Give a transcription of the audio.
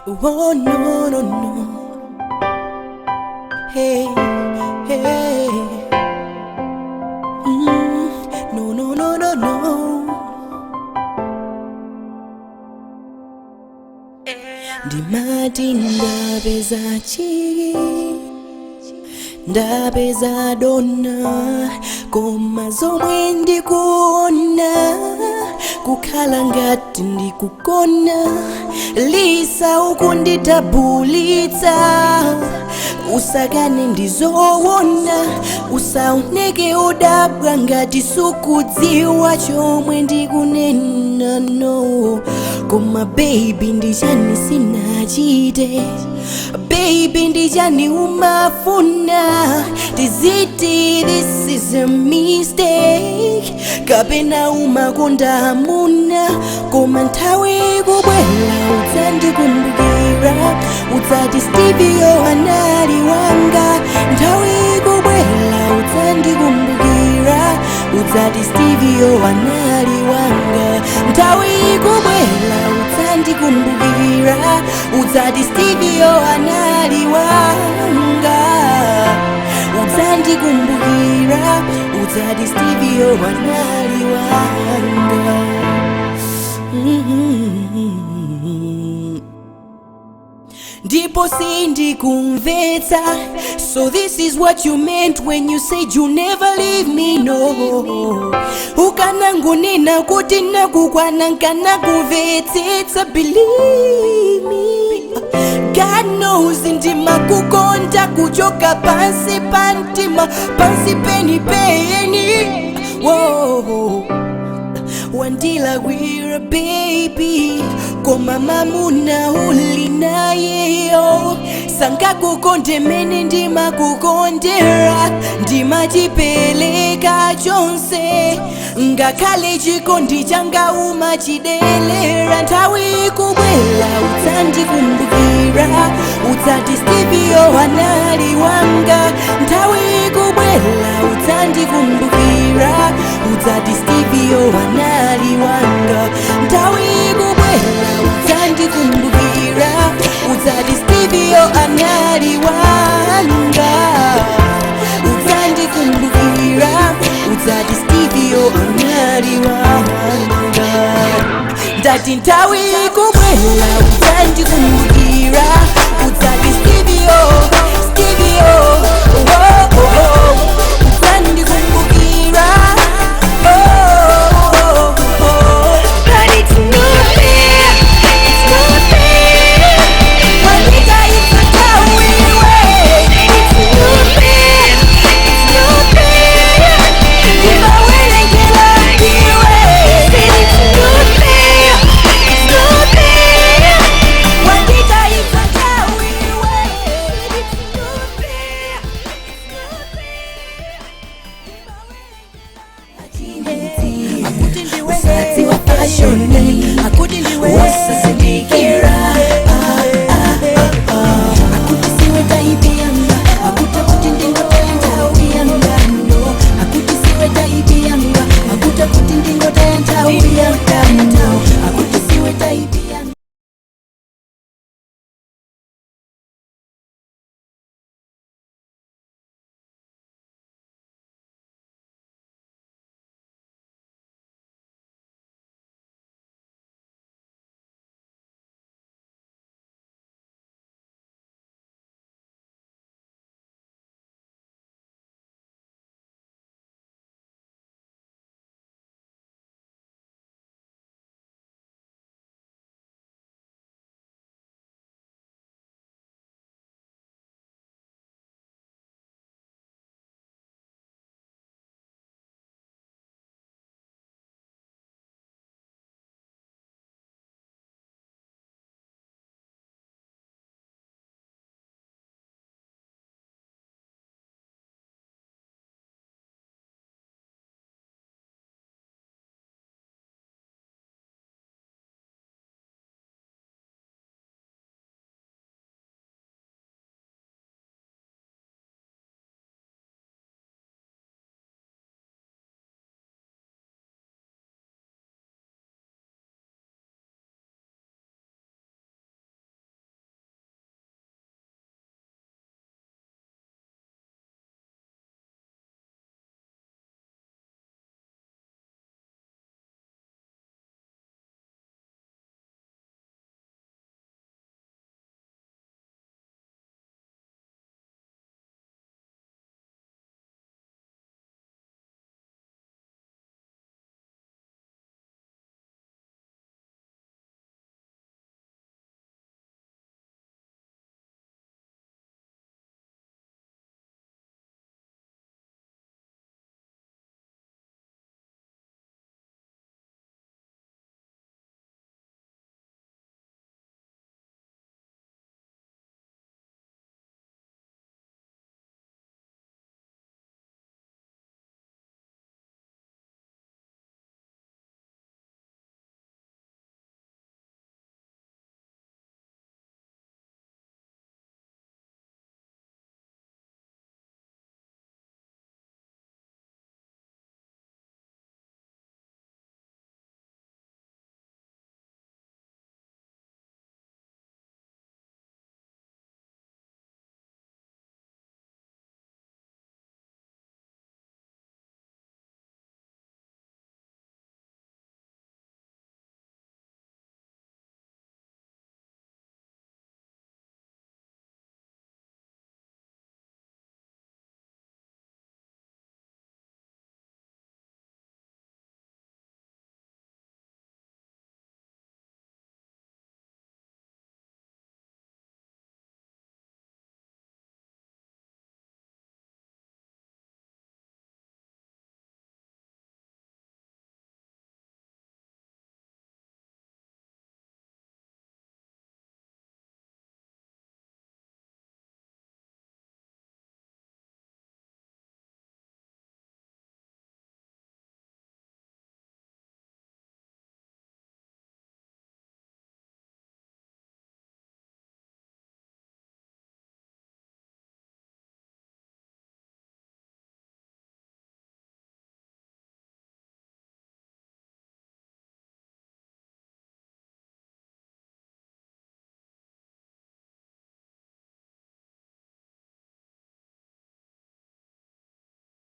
Oh no no no. Hey hey. No no no no no. Ndimati ndapeza dona koma zomwe ndikuona kukhala ngati ndikukona lisa ukunditabulitsa usakane ndizoona usaoneke udabwa ngati sukudziwa chomwe ndikunena no koma baby ndichani sinachite baby ndichani umafuna tiziti this is a mistake kapena umakonda amuna koma nthawi ikubwera udzandikumbukira udzati Stevie anali wanga nthawi ikubwera udzandikumbukira udzati Stevie anali wanga nthawi ikubwera udzandikumbukira udzati Stevie anali wanga udzandikumbukira udzati Stevie anali wanga ndipo sindikumvetsa so this is what you meant when you said you never leave me no ukanangonena kuti nakukwana nkanakumvetsetsa believe me God knows ndimakukonda kuchoka pansi pa mtima pansi penipeni whoa wandilakwira baby koma mamuna uli nayeyo sangakukonde mene ndimakukondera ndimachipeleka chonse ngakhale chikondi changa umachidelera nthawi ikubwera udzandikumbukira udzati Stevie anali wanga nthawi ikubwera udzandikumbukira udzati Stevie anali wanga nthawi ikubwera udzandikumbukira udzati Stevie anali wanga udzandikumbukira udzati Stevie anali wanga ndati nthawi ikubwera udzandikumbukira udzati Stevie Stevie udzandikumbukira but it's not fair, it's not fair. Juanita, it's a towing way. It's not fair, it's not fair. If I win and get lucky way. Said it's not fair, it's not fair. Juanita, it's a towing way. It's not fair, it's not fair. I couldn't do it. I couldn't do it.